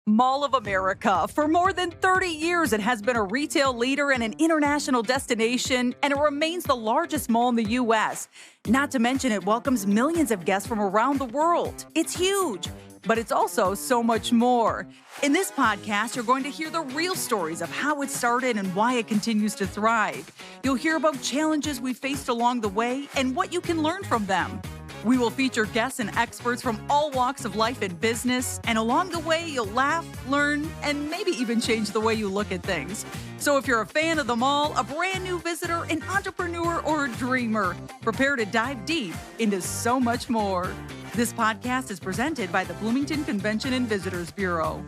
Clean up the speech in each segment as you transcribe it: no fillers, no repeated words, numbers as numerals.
Mall of America. For more than 30 years, it has been a retail leader and an international destination, and it remains the largest mall in the U.S. Not to mention, it welcomes millions of guests from around the world. It's huge, but it's also so much more. In this podcast, you're going to hear the real stories of how it started and why it continues to thrive. You'll hear about challenges we faced along the way and what you can learn from them. We will feature guests and experts from all walks of life and business, and along the way, you'll laugh, learn, and maybe even change the way you look at things. So if you're a fan of the mall, a brand new visitor, an entrepreneur, or a dreamer, prepare to dive deep into so much more. This podcast is presented by the Bloomington Convention and Visitors Bureau.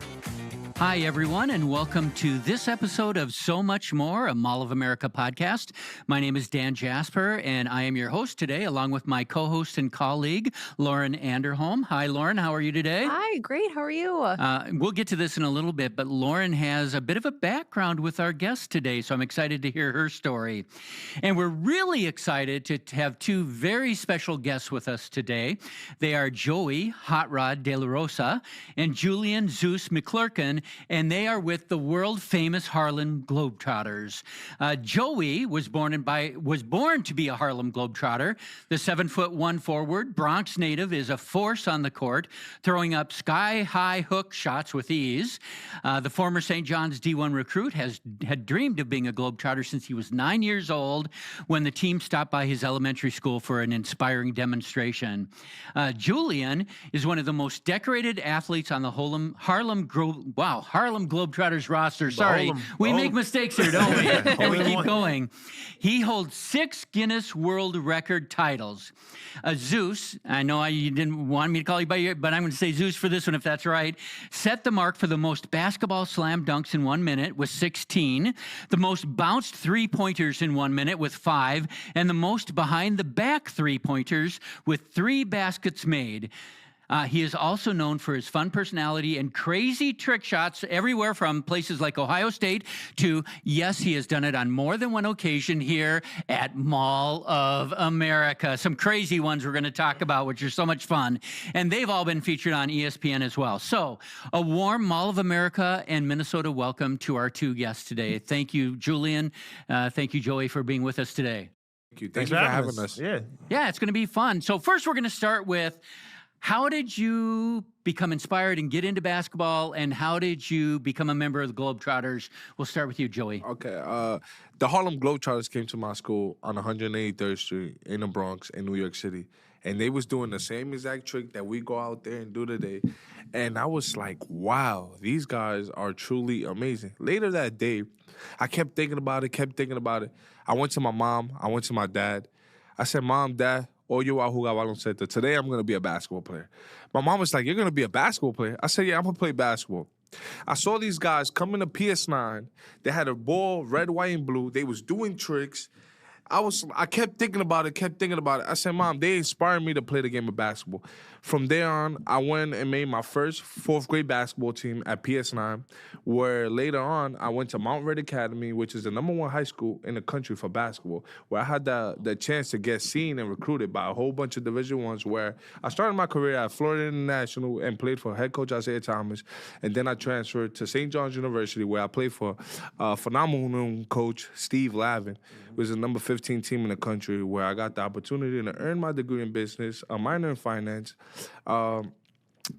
Hi, everyone, and welcome to this episode of So Much More, a Mall of America podcast. My name is Dan Jasper, and I am your host today, along with my co-host and colleague, Lauren Anderholm. Hi, Lauren. How are you today? Hi, great. How are you? We'll get to this in a little bit, but Lauren has a bit of a background with our guest today, so I'm excited to hear her story. And we're really excited to have two very special guests with us today. They are Joey Hot Rod De La Rosa and Julian Zeus McClurkin, and they are with the world-famous Harlem Globetrotters. Joey was born to be a Harlem Globetrotter. The 7'1" forward, Bronx native, is a force on the court, throwing up sky-high hook shots with ease. The former St. John's D1 recruit had dreamed of being a Globetrotter since he was 9 years old when the team stopped by his elementary school for an inspiring demonstration. Julian is one of the most decorated athletes on the Harlem Globetrotters roster. Sorry, we make mistakes here, don't we? And we keep going. He holds 6 Guinness World Record titles. Zeus, I know you didn't want me to call you by your, but I'm going to say Zeus for this one if that's right, set the mark for the most basketball slam dunks in 1 minute with 16, the most bounced three-pointers in 1 minute with 5, and the most behind-the-back three-pointers with 3 baskets made. He is also known for his fun personality and crazy trick shots everywhere from places like Ohio State to, yes, he has done it on more than one occasion here at Mall of America. Some crazy ones we're going to talk about, which are so much fun. And they've all been featured on ESPN as well. So a warm Mall of America and Minnesota welcome to our two guests today. Thank you, Julian. Thank you, Joey, for being with us today. Thank you. Thanks for having us. Yeah, it's going to be fun. So first we're going to start with, how did you become inspired and get into basketball, and how did you become a member of the Globetrotters? We'll start with you, Joey. Okay. The Harlem Globetrotters came to my school on 183rd Street in the Bronx in New York City, and they was doing the same exact trick that we go out there and do today. And I was like, wow, these guys are truly amazing. Later that day, I kept thinking about it. I went to my mom. I went to my dad. I said, Mom, Dad, hoy yo voy a jugar baloncesto. Today I'm going to be a basketball player. My mom was like, you're going to be a basketball player? I said, yeah, I'm going to play basketball. I saw these guys coming to PS9. They had a ball, red, white, and blue. They was doing tricks. I kept thinking about it. I said, Mom, they inspired me to play the game of basketball. From there on, I went and made my first 4th grade basketball team at PS9, where later on, I went to Mount Red Academy, which is the #1 high school in the country for basketball, where I had the chance to get seen and recruited by a whole bunch of Division I's, where I started my career at Florida International and played for head coach Isaiah Thomas, and then I transferred to St. John's University, where I played for phenomenal coach Steve Lavin. It was the number 15 team in the country, where I got the opportunity to earn my degree in business, a minor in finance.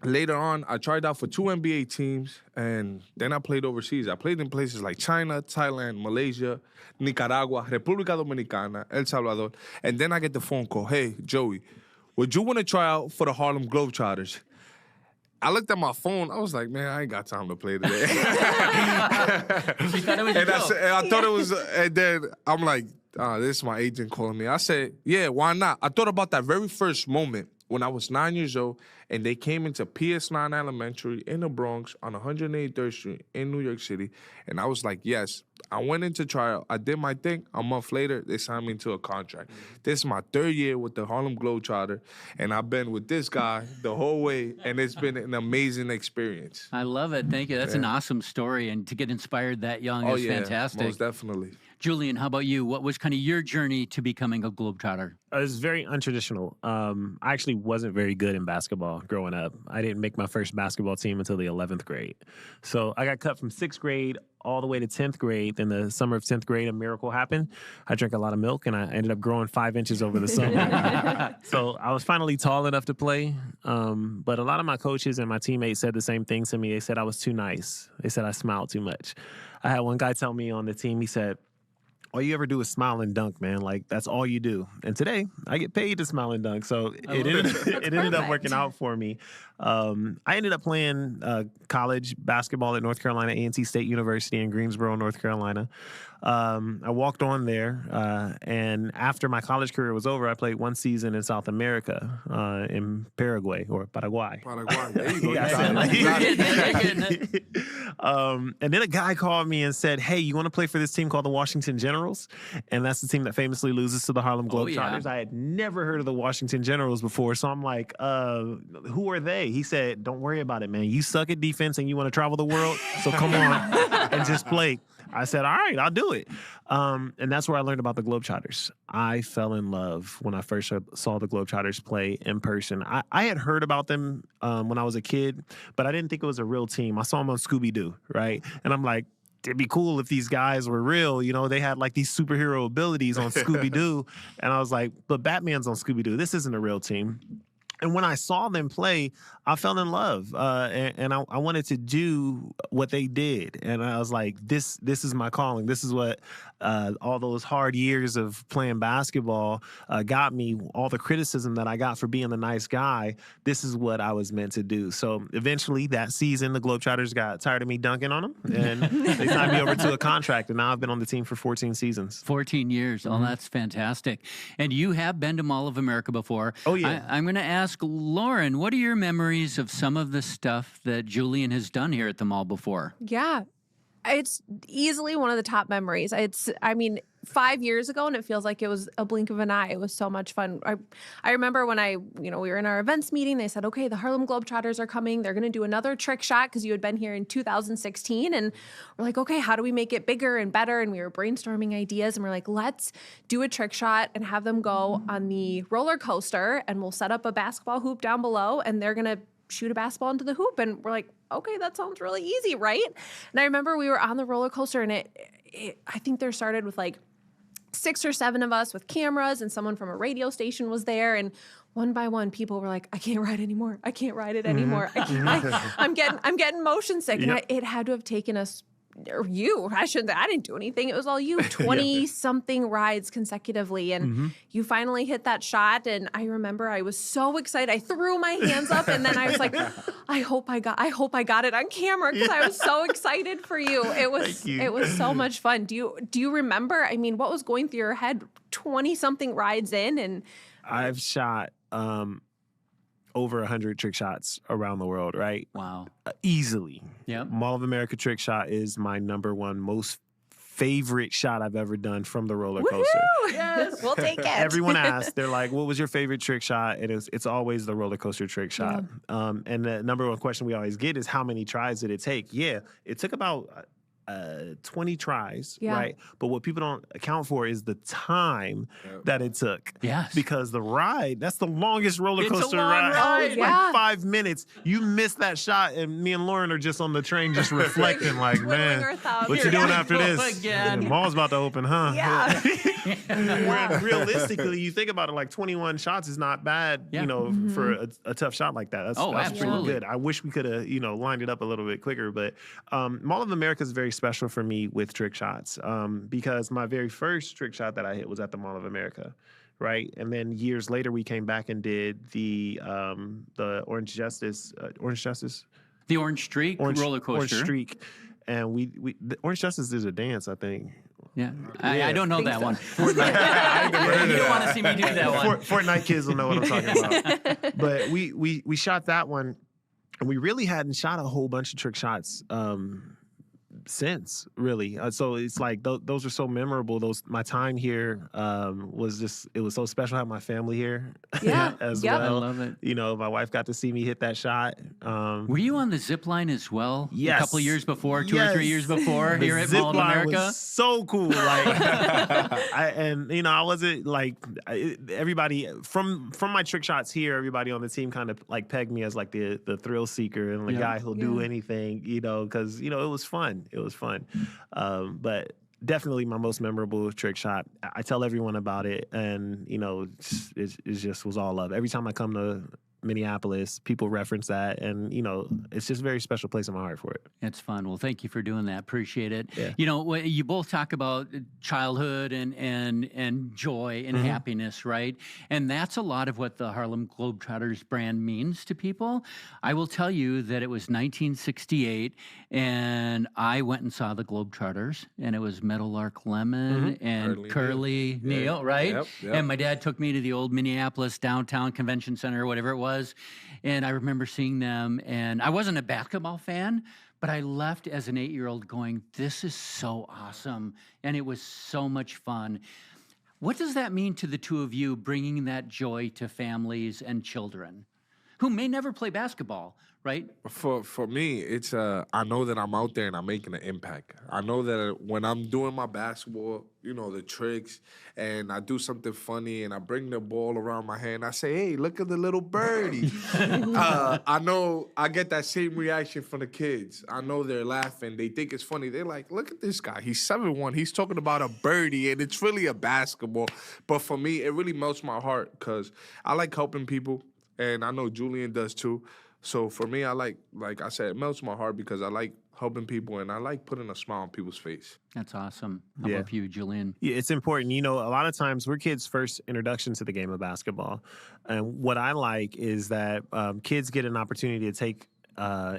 Later on, I tried out for 2 NBA teams, and then I played overseas. I played in places like China, Thailand, Malaysia, Nicaragua, República Dominicana, El Salvador. And then I get the phone call, hey, Joey, would you want to try out for the Harlem Globetrotters? I looked at my phone. I was like, man, I ain't got time to play today. I thought it was, and then I'm like, this is my agent calling me. I said, yeah, why not? I thought about that very first moment when I was 9 years old, and they came into PS9 Elementary in the Bronx on 183rd Street in New York City, and I was like, yes. I went into trial. I did my thing. A month later, they signed me into a contract. This is my 3rd year with the Harlem Globetrotter, and I've been with this guy the whole way, and it's been an amazing experience. I love it. Thank you. That's an awesome story, and to get inspired that young is fantastic. Most definitely. Julian, how about you? What was kind of your journey to becoming a Globetrotter? It was very untraditional. I actually wasn't very good in basketball. growing up. I didn't make my first basketball team until the 11th grade. So I got cut from 6th grade all the way to 10th grade. Then the summer of 10th grade, a miracle happened. I drank a lot of milk, and I ended up growing 5 inches over the summer. So I was finally tall enough to play. But a lot of my coaches and my teammates said the same thing to me. They said I was too nice. They said I smiled too much. I had one guy tell me on the team, he said, all you ever do is smile and dunk, man. Like, that's all you do. And today, I get paid to smile and dunk. So it ended up working out for me. I ended up playing college basketball at North Carolina A&T State University in Greensboro, North Carolina. I walked on there, and after my college career was over, I played 1 season in South America, in Paraguay or Paraguay. Paraguay. There you go. And then a guy called me and said, hey, you want to play for this team called the Washington Generals? And that's the team that famously loses to the Harlem Globetrotters. I had never heard of the Washington Generals before, so I'm like, who are they? He said, don't worry about it, man. You suck at defense and you want to travel the world, so come on and just play. I said, all right, I'll do it. And that's where I learned about the Globetrotters. I fell in love when I first saw the Globetrotters play in person. I had heard about them when I was a kid, but I didn't think it was a real team. I saw them on Scooby-Doo, right? And I'm like, it'd be cool if these guys were real. You know, they had like these superhero abilities on Scooby-Doo. And I was like, but Batman's on Scooby-Doo. This isn't a real team. And when I saw them play, I fell in love, and I wanted to do what they did. And I was like, this is my calling. This is what all those hard years of playing basketball got me, all the criticism that I got for being the nice guy. This is what I was meant to do. So eventually that season, the Globetrotters got tired of me dunking on them, and they signed me over to a contract. And now I've been on the team for 14 seasons. 14 years. Oh, that's fantastic. And you have been to Mall of America before. Oh, yeah. I'm going to ask Lauren, what are your memories of some of the stuff that Julian has done here at the mall before? Yeah, it's easily one of the top memories. I mean, 5 years ago, and it feels like it was a blink of an eye. It was so much fun. I remember when we were in our events meeting, they said, okay, the Harlem Globetrotters are coming. They're going to do another trick shot because you had been here in 2016. And we're like, okay, how do we make it bigger and better? And we were brainstorming ideas, and we're like, let's do a trick shot and have them go on the roller coaster, and we'll set up a basketball hoop down below, and they're going to shoot a basketball into the hoop. And we're like, okay, that sounds really easy, right? And I remember we were on the roller coaster, and I think there started with like 6 or 7 of us with cameras, and someone from a radio station was there, and one by one, people were like, I can't ride anymore. I can't ride it anymore. I'm getting motion sick. Yep. And it had to have taken us, or you, I didn't do anything. It was all you, 20 something rides consecutively. And you finally hit that shot. And I remember I was so excited. I threw my hands up, and then I was like, I hope I got it on camera, because I was so excited for you. It was so much fun. Do you remember, I mean, what was going through your head 20 something rides in? And I've shot over 100 trick shots around the world, right? Wow. Easily. Yeah. Mall of America trick shot is my #1 most favorite shot I've ever done from the roller coaster. Woo-hoo! Yes, we'll take it. Everyone asks, they're like, what was your favorite trick shot? It's always the roller coaster trick shot. Yeah. And the #1 question we always get is, how many tries did it take? Yeah, it took about 20 tries, right? But what people don't account for is the time that it took. Yes. Because the ride, that's the longest roller coaster It's a long ride. It's like 5 minutes. You miss that shot, and me and Lauren are just on the train just reflecting like, man, what you doing after this? Again. The mall's about to open, huh? Yeah. Where realistically, you think about it, like 21 shots is not bad, for a tough shot like that. That's absolutely pretty good. I wish we could have, lined it up a little bit quicker, but Mall of America is very special for me with trick shots, because my very first trick shot that I hit was at the Mall of America, right? And then years later, we came back and did the Orange Justice, the Orange Streak roller coaster. Orange Streak, and the Orange Justice is a dance, I think. Yeah, I don't know that one. You don't want to see me do that one. Fortnite kids will know what I'm talking about. But we shot that one, and we really hadn't shot a whole bunch of trick shots since, really. So it's like those are so memorable. My time here it was so special. I have my family here Yeah. as Yep. well. I love it. You know, my wife got to see me hit that shot. Were you on the zip line as well? Yes. A couple of years before, 2 or 3 years before, The here at zip Mall of line America? was so cool. Like, I wasn't like everybody from my trick shots here. Everybody on the team kind of like pegged me as like the thrill seeker and the guy who'll do anything, you know, because it was fun. It was fun, but. Definitely my most memorable trick shot. I tell everyone about it, and it just was all love. Every time I come to Minneapolis, people reference that, and it's just a very special place in my heart for it. It's fun. Well, thank you for doing that. Appreciate it. Yeah. You both talk about childhood and joy and happiness, right? And that's a lot of what the Harlem Globetrotters brand means to people. I will tell you that it was 1968, and I went and saw the Globetrotters, and it was Meadowlark Lemon and Curly Neal, right? Yep. And my dad took me to the old Minneapolis downtown convention center, whatever it was. And I remember seeing them, and I wasn't a basketball fan, but I left as an 8-year-old going, this is so awesome. And it was so much fun. What does that mean to the two of you, bringing that joy to families and children who may never play basketball, right? For me, it's I know that I'm out there and I'm making an impact. I know that when I'm doing my basketball, the tricks, and I do something funny and I bring the ball around my hand, I say, hey, look at the little birdie. I know I get that same reaction from the kids. I know they're laughing. They think it's funny. They're like, look at this guy. He's 7'1". He's talking about a birdie, and it's really a basketball. But for me, it really melts my heart because I like helping people, and I know Julian does too. So for me, I like I said, it melts my heart because I like helping people and I like putting a smile on people's face. That's awesome. How about you, Julian? Yeah, it's important. A lot of times we're kids' first introduction to the game of basketball. And what I like is that kids get an opportunity to take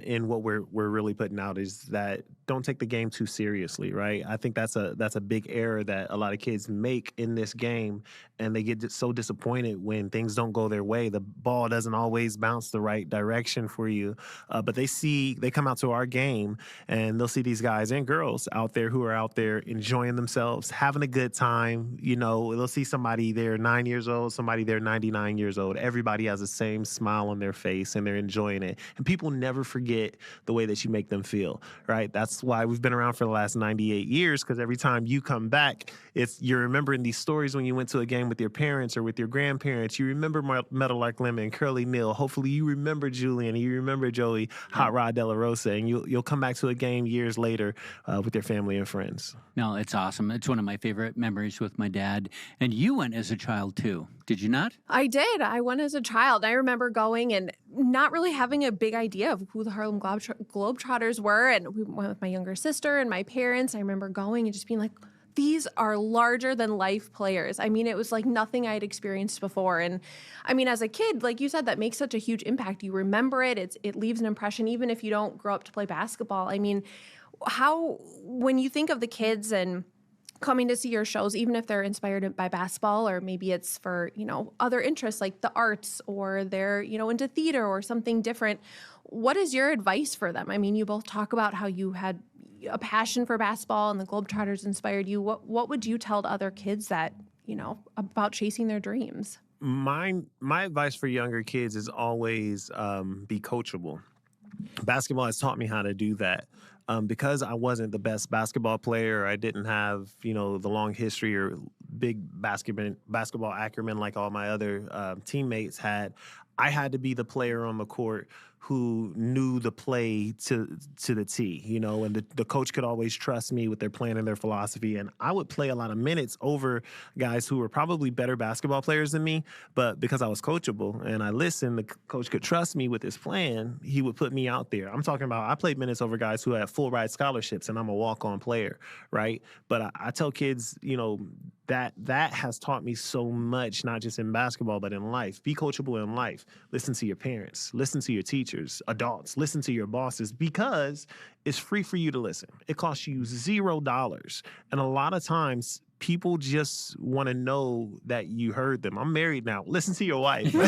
in what we're really putting out is that don't take the game too seriously, right? I think that's a big error that a lot of kids make in this game, and they get so disappointed when things don't go their way. The ball doesn't always bounce the right direction for you, but they come out to our game and they'll see these guys and girls out there who are out there enjoying themselves, having a good time. They'll see somebody there 9 years old, somebody there 99 years old. Everybody has the same smile on their face and they're enjoying it. And people never forget the way that you make them feel, right? That's why we've been around for the last 98 years, because every time you come back, you're remembering these stories when you went to a game with your parents or with your grandparents. You remember Meadowlark Lemon, Curly Neal. Hopefully you remember Julian, and you remember Joey, Hot Rod De La Rosa, and you'll come back to a game years later with your family and friends. No, it's awesome. It's one of my favorite memories with my dad. And you went as a child too, did you not? I did. I went as a child. I remember going and not really having a big idea of who the Harlem Globetrotters were. And we went with my younger sister and my parents. I remember going and just being like, these are larger than life players. I mean, it was like nothing I'd experienced before. And I mean, as a kid, like you said, that makes such a huge impact. You remember it. It leaves an impression, even if you don't grow up to play basketball. I mean, when you think of the kids and coming to see your shows, even if they're inspired by basketball, or maybe it's for, other interests like the arts, or they're, into theater or something different, what is your advice for them? I mean, you both talk about how you had a passion for basketball and the Globetrotters inspired you. What would you tell to other kids that, about chasing their dreams? My advice for younger kids is always be coachable. Basketball has taught me how to do that. Because I wasn't the best basketball player, I didn't have, the long history or big basketball acumen like all my other teammates had. I had to be the player on the court who knew the play to the T, and the coach could always trust me with their plan and their philosophy. And I would play a lot of minutes over guys who were probably better basketball players than me, but because I was coachable and I listened, the coach could trust me with his plan, he would put me out there. I'm talking about I played minutes over guys who had full ride scholarships, and I'm a walk-on player, right? But I tell kids, that has taught me so much, not just in basketball, but in life. Be coachable in life. Listen to your parents. Listen to your teachers, adults. Listen to your bosses, because it's free for you to listen. It costs you $0. And a lot of times people just want to know that you heard them. I'm married now. Listen to your wife. Good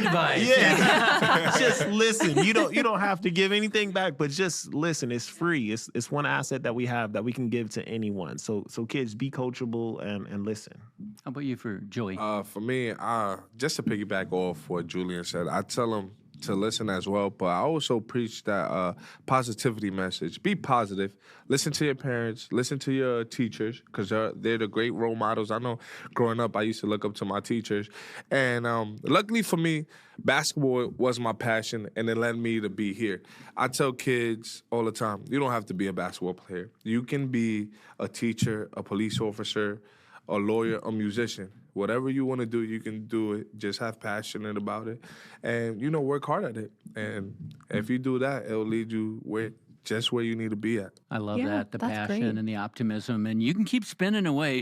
advice. Yeah. Just listen. You don't have to give anything back, but just listen. It's free. It's one asset that we have that we can give to anyone. So kids, be coachable and listen. How about you for Joey? For me, just to piggyback off what Julian said, I tell them to listen as well, but I also preach that positivity message. Be positive. Listen to your parents. Listen to your teachers, because they're the great role models. I know growing up, I used to look up to my teachers. And luckily for me, basketball was my passion, and it led me to be here. I tell kids all the time, you don't have to be a basketball player. You can be a teacher, a police officer, a lawyer, a musician. Whatever you want to do, you can do it. Just have passion about it. And, work hard at it. And if you do that, it'll lead you just where you need to be at. I love that, the passion great. and the optimism. And you can keep spinning away.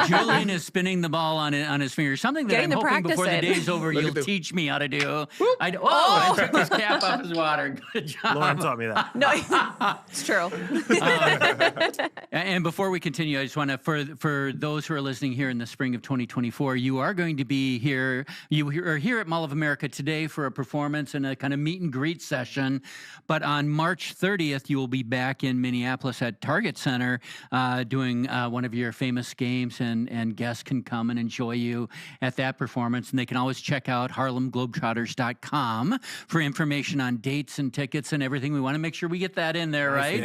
Julian is spinning the ball on his fingers, something that Getting I'm to hoping practice before the it. day's over, you'll teach me how to do. I took his cap off his water. Good job. Lauren taught me that. No, it's true. And before we continue, I just want to, for those who are listening here in the spring of 2024, you are going to be here. You are here at Mall of America today for a performance and a kind of meet and greet session. But on March 30th, you will be back in Minneapolis at Target Center doing one of your famous games, and guests can come and enjoy you at that performance. And they can always check out HarlemGlobetrotters.com for information on dates and tickets and everything. We want to make sure we get that in there, right?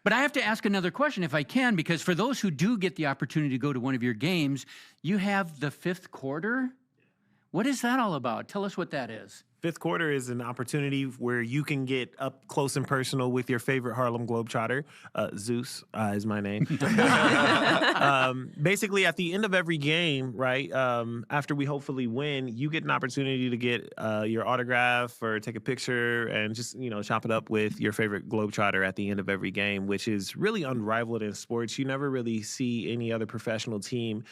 But I have to ask another question if I can, because for those who do get the opportunity to go to one of your games, you have the fifth quarter. What is that all about? Tell us what that is. Fifth quarter is an opportunity where you can get up close and personal with your favorite Harlem Globetrotter. Zeus is my name. Basically, at the end of every game, right, after we hopefully win, you get an opportunity to get your autograph or take a picture and just, chop it up with your favorite Globetrotter at the end of every game, which is really unrivaled in sports. You never really see any other professional team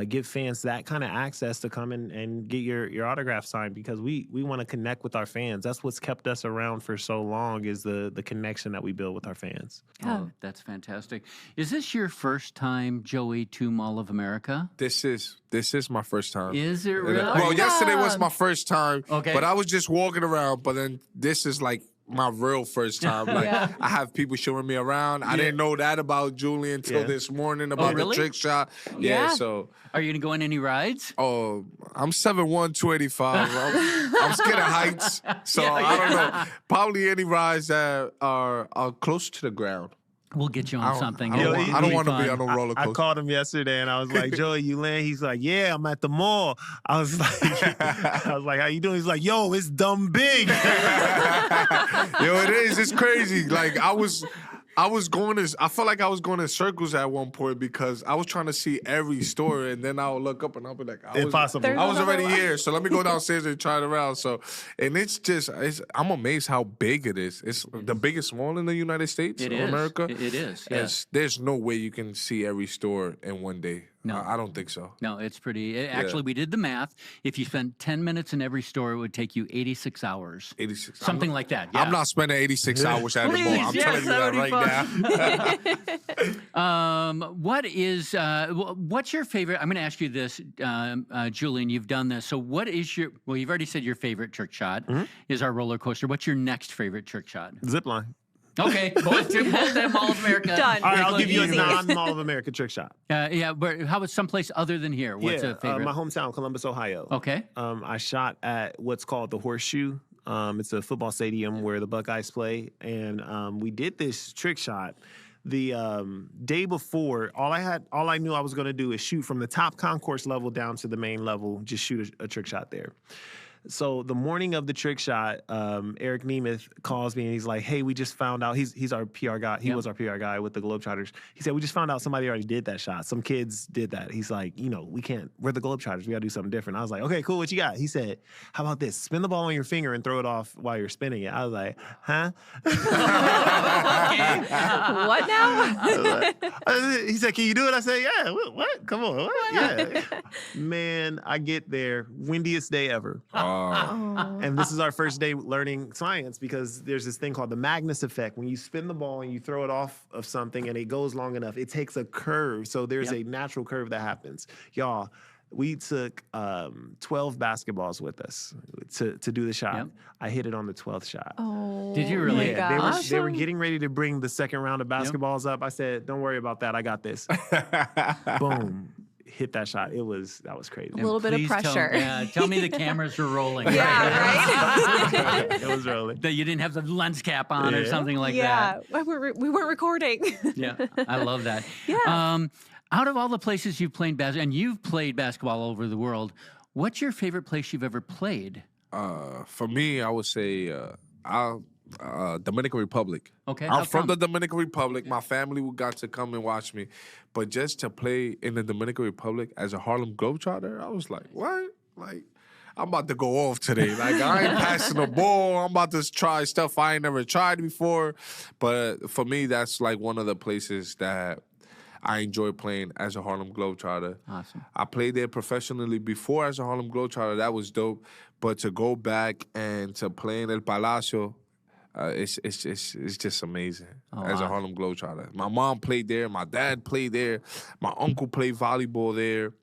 give fans that kind of access to come and get your autograph signed, because we want to connect with our fans. That's what's kept us around for so long, is the connection that we build with our fans. Oh, that's fantastic. Is this your first time, Joey, to Mall of America? This is my first time. Is it really? Well, yesterday was my first time, Okay. but I was just walking around, but then this is like my real first time. Like, I have people showing me around. I didn't know that about Julian until this morning about really? the trick shot. Yeah, so. Are you going to go on any rides? Oh, I'm 7'1", 285. I'm scared of heights, so I don't know. Probably any rides that are close to the ground. We'll get you on something. I don't want to be on a roller I coaster. called him yesterday and I was like, Joey, you land? He's like, yeah, I'm at the mall. I was like, how you doing? He's like, yo, it's dumb big. Yo, it is. It's crazy. Like, I felt like I was going in circles at one point because I was trying to see every store, and then I'll look up and I'll be like, Impossible. I was already here, so let me go downstairs and try it around. So, and I'm amazed how big it is. It's the biggest mall in the United States, America. It is. Yes. There's no way you can see every store in one day. No. I don't think so. No, it's pretty. Actually, we did the math. If you spent 10 minutes in every store, it would take you 86 hours. 86. Something like that. Yeah. I'm not spending 86 hours at the mall. I'm telling you that right now. What's your favorite? I'm going to ask you this, Julian. You've done this. So, what is your? Well, you've already said your favorite trick shot is our roller coaster. What's your next favorite trick shot? Zip line. Okay, both at Mall of America. Done. All right, I'll give you a Easy. non-Mall of America trick shot. But how about someplace other than here? What's a favorite? My hometown, Columbus, Ohio. Okay. I shot at what's called the Horseshoe. It's a football stadium where the Buckeyes play, and we did this trick shot. The day before, all I knew I was going to do is shoot from the top concourse level down to the main level, just shoot a trick shot there. So the morning of the trick shot, Eric Nemeth calls me and he's like, hey, we just found out, he's our PR guy. He was our PR guy with the Globetrotters. He said, we just found out somebody already did that shot. Some kids did that. He's like, we're the Globetrotters. We got to do something different. I was like, okay, cool. What you got? He said, how about this? Spin the ball on your finger and throw it off while you're spinning it. I was like, huh? What now? He said, can you do it? I said, yeah. What? Come on. What? Yeah. Man, I get there. Windiest day ever. And this is our first day learning science because there's this thing called the Magnus effect. When you spin the ball and you throw it off of something and it goes long enough, it takes a curve. So there's a natural curve that happens. Y'all, we took 12 basketballs with us to do the shot. Yep. I hit it on the 12th shot. Oh, Did you really? Yeah, they were getting ready to bring the second round of basketballs up. I said, "Don't worry about that. I got this." Boom. Hit that shot. That was crazy. A little bit of pressure. Tell me the cameras were rolling. Yeah, It was rolling. That you didn't have the lens cap on or something like that. Yeah, we weren't recording. Yeah, I love that. Yeah. Out of all the places you've played basketball, and you've played basketball all over the world, what's your favorite place you've ever played? For me, I would say Dominican Republic. Okay, I'm from the Dominican Republic. My family got to come and watch me. But just to play in the Dominican Republic as a Harlem Globetrotter, I was like, what? Like, I'm about to go off today. Like, I ain't passing the ball. I'm about to try stuff I ain't never tried before. But for me, that's like one of the places that I enjoy playing as a Harlem Globetrotter. Awesome. I played there professionally before as a Harlem Globetrotter. That was dope. But to go back and to play in El Palacio, it's just amazing as a Harlem Globetrotter. My mom played there. My dad played there. My uncle played volleyball there.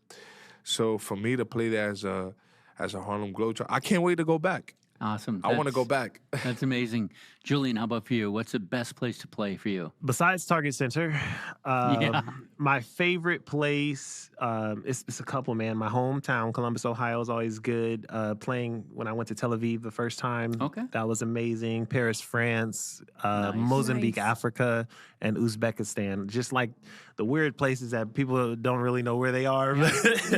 So for me to play there as a Harlem Globetrotter, I can't wait to go back. Awesome. I want to go back. That's amazing. Julian, how about for you? What's the best place to play for you? Besides Target Center, my favorite place, it's a couple, man. My hometown, Columbus, Ohio, is always good. Playing when I went to Tel Aviv the first time. Okay. That was amazing. Paris, France, Mozambique, Africa, and Uzbekistan. Just like the weird places that people don't really know where they are.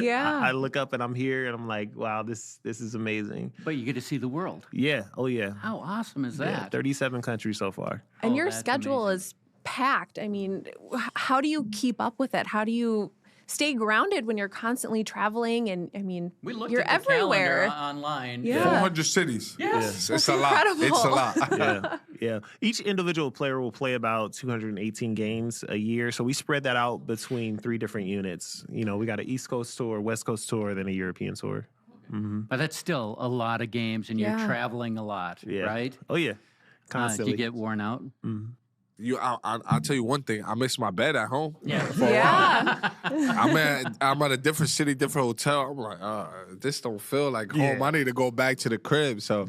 Yeah. I look up and I'm here and I'm like, wow, this is amazing. But you get to see the world. Yeah. Oh, yeah. How awesome is Yeah, that? 37 countries so far. And your that's schedule amazing. is packed. I mean, how do you keep up with it? How do you stay grounded when you're constantly traveling? And I mean, We looked you're at the everywhere. calendar online. Yeah. 400 cities. Yes. It's That's a lot. incredible. It's a lot. Yeah. Each individual player will play about 218 games a year. So we spread that out between 3 different units. You know, we got an East Coast tour, West Coast tour, then a European tour. But that's still a lot of games, and you're Yeah. traveling a lot, Yeah. right? Oh, yeah. Do Constantly. you get worn out? I'll tell you one thing. I miss my bed at home. Yeah. Yeah. I'm at a different city, different hotel. I'm like, this don't feel like home. I need to go back to the crib. So,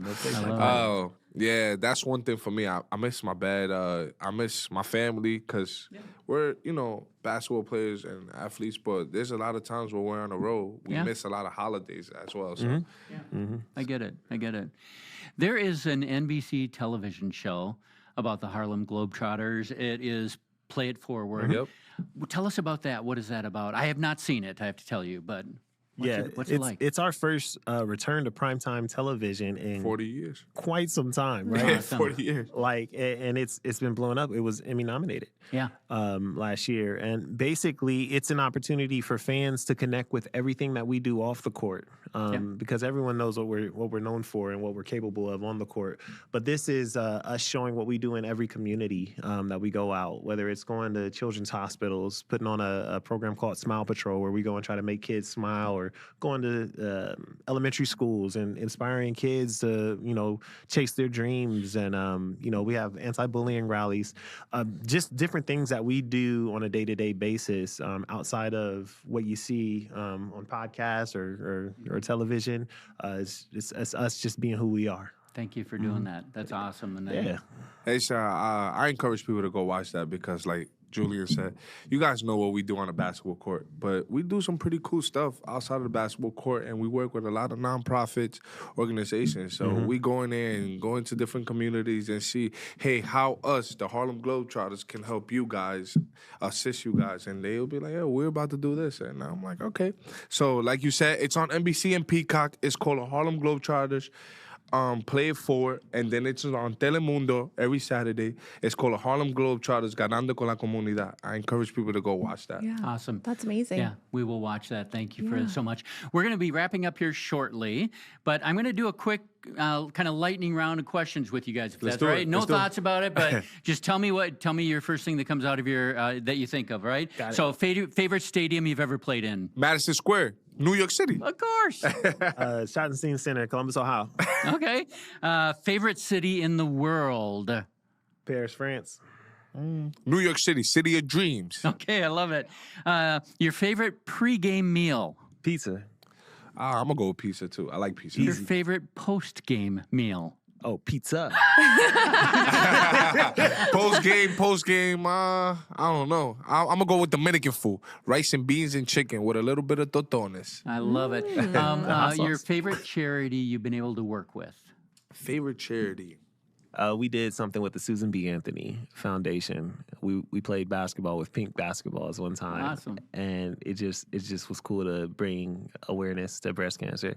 yeah, that's one thing for me. I miss my bed. I miss my family because we're, basketball players and athletes, but there's a lot of times where we're on the road. We miss a lot of holidays as well. So, I get it. There is an NBC television show about the Harlem Globetrotters. It is Play It Forward. Yep. Tell us about that. What is that about? I have not seen it, I have to tell you, but what's it like? It's our first return to primetime television in 40 years. quite some time, right? Yeah, Awesome. 40 years. Like, and it's been blowing up. It was Emmy nominated. Yeah. Last year. And basically, it's an opportunity for fans to connect with everything that we do off the court, because everyone knows what we're known for and what we're capable of on the court. But this is us showing what we do in every community that we go out, whether it's going to children's hospitals, putting on a program called Smile Patrol, where we go and try to make kids smile, or going to elementary schools and inspiring kids to, chase their dreams. And, we have anti-bullying rallies, just different things that we do on a day-to-day basis outside of what you see on podcasts or television. It's us just being who we are. Thank you for doing that. That's awesome. And Yeah. Hey, sir, I encourage people to go watch that because, like Julian said, you guys know what we do on the basketball court, but we do some pretty cool stuff outside of the basketball court, and we work with a lot of nonprofits organizations. So we go in there and go into different communities and see, hey, how us, the Harlem Globetrotters, can help you guys, assist you guys. And they'll be like, yeah, we're about to do this. And I'm like, okay. So like you said, it's on NBC and Peacock. It's called Harlem Globetrotters. Play It Forward, and then it's on Telemundo every Saturday. It's called Harlem Globetrotters, Ganando con la Comunidad. I encourage people to go watch that. Yeah. Awesome. That's amazing. Yeah, we will watch that. Thank you for it so much. We're going to be wrapping up here shortly, but I'm going to do a quick kind of lightning round of questions with you guys, if that's do all it. right. No Let's do it. thoughts about it, but just tell me your first thing that comes out of your that you think of, right? Got it. So favorite stadium you've ever played in? Madison Square New York City. Of course. Schottenstein Center, Columbus, Ohio. Okay. Favorite city in the world? Paris, France. New York City, city of dreams. Okay, I love it. Your favorite pregame meal? Pizza. I'm going to go with pizza, too. I like pizza. Your favorite postgame meal? Oh, pizza. Post game. I don't know. I'm gonna go with Dominican food: rice and beans and chicken with a little bit of totones. I love it. Your favorite charity you've been able to work with? Favorite charity? We did something with the Susan B. Anthony Foundation. We played basketball with pink basketballs one time. Awesome. And it just was cool to bring awareness to breast cancer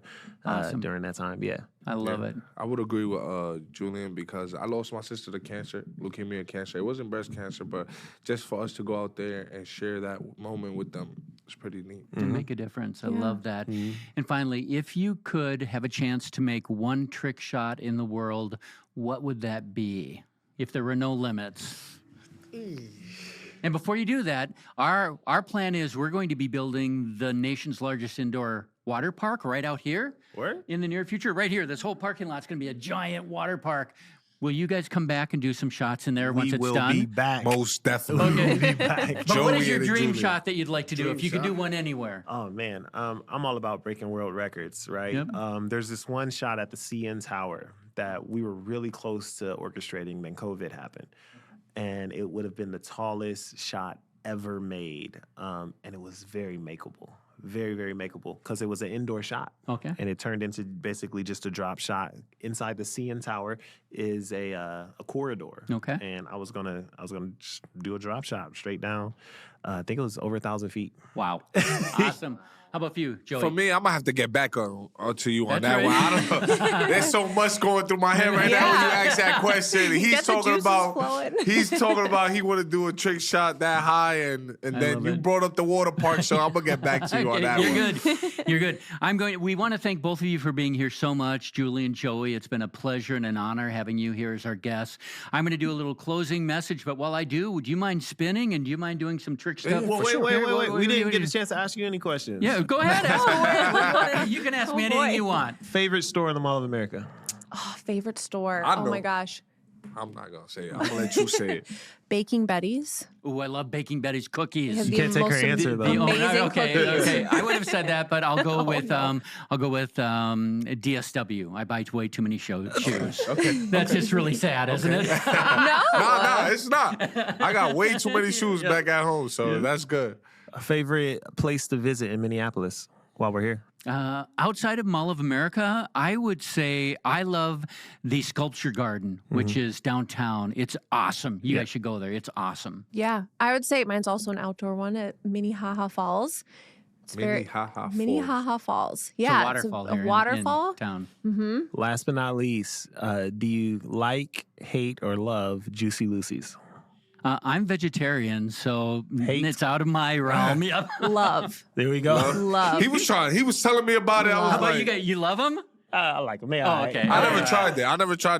during that time. Yeah. I love it. I would agree with Julian because I lost my sister to cancer, leukemia cancer. It wasn't breast cancer, but just for us to go out there and share that moment with them, it's pretty neat. To make a difference. I love that. And finally, if you could have a chance to make one trick shot in the world, what would that be if there were no limits? And before you do that, our plan is we're going to be building the nation's largest indoor water park right out here. Where? In the near future, right here. This whole parking lot's going to be a giant water park. Will you guys come back and do some shots in there once it's done? We will be back. Most definitely. Okay. We'll be back. But what is Joey your and dream Julian. shot that you'd like to do Dream if you could do shot? one anywhere? Oh, man. I'm all about breaking world records, right? Yep. There's this one shot at the CN Tower that we were really close to orchestrating, then COVID happened. And it would have been the tallest shot ever made. And it was very makeable. Very, very makeable because it was an indoor shot. Okay. And it turned into basically just a drop shot. Inside the CN Tower is a corridor. Okay. And I was gonna just do a drop shot straight down. I think it was over 1,000 feet. Wow. Awesome. How about for you, Joey? For me, I'm gonna have to get back to you on That's that right. one. I don't know. There's so much going through my head right now when you ask that question. He's Get the talking juices about flowing. he's talking about he want to do a trick shot that high, and then love you it. brought up the water park, so I'm gonna get back to you on that You're one. good. You're good. We want to thank both of you for being here so much, Julian, Joey. It's been a pleasure and an honor having you here as our guests. I'm going to do a little closing message, but while I do, would you mind spinning and do you mind doing some trick stuff? Well, For wait. sure. We didn't get a chance to ask you any questions. Yeah, go ahead. Ask away. You can ask me anything boy. you want. Favorite store in the Mall of America? Oh, favorite store. I Oh know. my gosh. I'm not gonna say it. I'm gonna let you say it. Baking Betty's. Ooh, I love Baking Betty's cookies. They have You the can't take her most answer, though. Amazing okay, cookies. okay. I would have said that, but I'll go with DSW. I buy way too many shoes. Okay. That's just really sad, isn't it? No. No, it's not. I got way too many shoes back at home, so that's good. A favorite place to visit in Minneapolis while we're here? Outside of Mall of America, I would say I love the Sculpture Garden, which is downtown. It's awesome. You guys should go there. It's awesome. Yeah. I would say mine's also an outdoor one at Minnehaha Falls. It's Minnehaha Falls. Yeah. It's a waterfall here a in waterfall. town. Last but not least, do you like, hate, or love Juicy Lucy's? I'm vegetarian, so Hate. it's out of my realm. Yep. Love. There we go. Love. He was telling me about it. I was How about like, you guys? You love them? I like them. Oh, okay. I never tried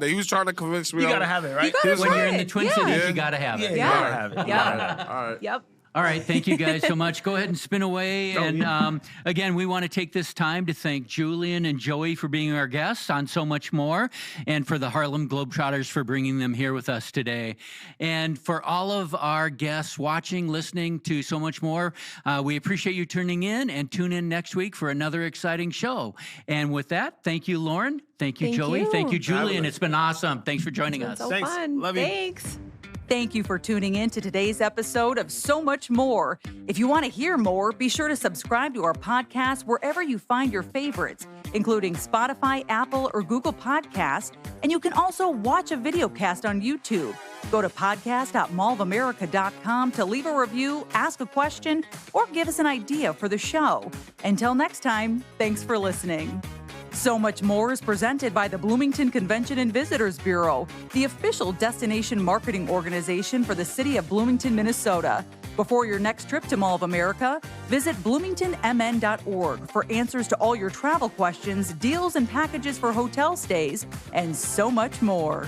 that. He was trying to convince me. You gotta have it, right? You gotta When try you're in the it. Twin Yeah. Cities, you got to have it. You Yeah. gotta have it. You Yeah. gotta have it. All right. Yep. All right, thank you guys so much. Go ahead and spin away. And again, we want to take this time to thank Julian and Joey for being our guests on So Much More, and for the Harlem Globetrotters for bringing them here with us today. And for all of our guests watching, listening to So Much More, we appreciate you tuning in, and tune in next week for another exciting show. And with that, thank you, Lauren. Thank you, Thank Joey. you. Thank you, Julian. Fabulous. It's been awesome. Thanks for joining It's us. so Thanks. fun. Love you. Thanks. Thank you for tuning in to today's episode of So Much More. If you want to hear more, be sure to subscribe to our podcast wherever you find your favorites, including Spotify, Apple, or Google Podcasts. And you can also watch a video cast on YouTube. Go to podcast.mallofamerica.com to leave a review, ask a question, or give us an idea for the show. Until next time, thanks for listening. So Much More is presented by the Bloomington Convention and Visitors Bureau, the official destination marketing organization for the city of Bloomington, Minnesota. Before your next trip to Mall of America, visit bloomingtonmn.org for answers to all your travel questions, deals and packages for hotel stays, and so much more.